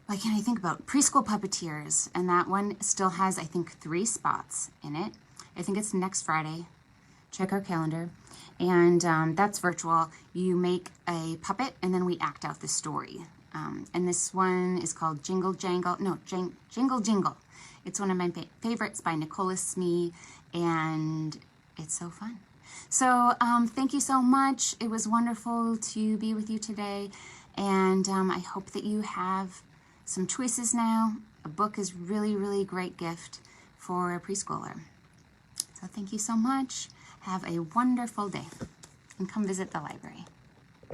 what can I think about? Preschool Puppeteers, and that one still has, I think, 3 spots in it. I think it's next Friday. Check our calendar. And that's virtual. You make a puppet, and then we act out the story. And this one is called Jingle Jingle. It's one of my favorites by Nicola Smee, and it's so fun. So thank you so much. It was wonderful to be with you today, and I hope that you have some choices now. A book is really, really great gift for a preschooler. So thank you so much. Have a wonderful day, and come visit the library.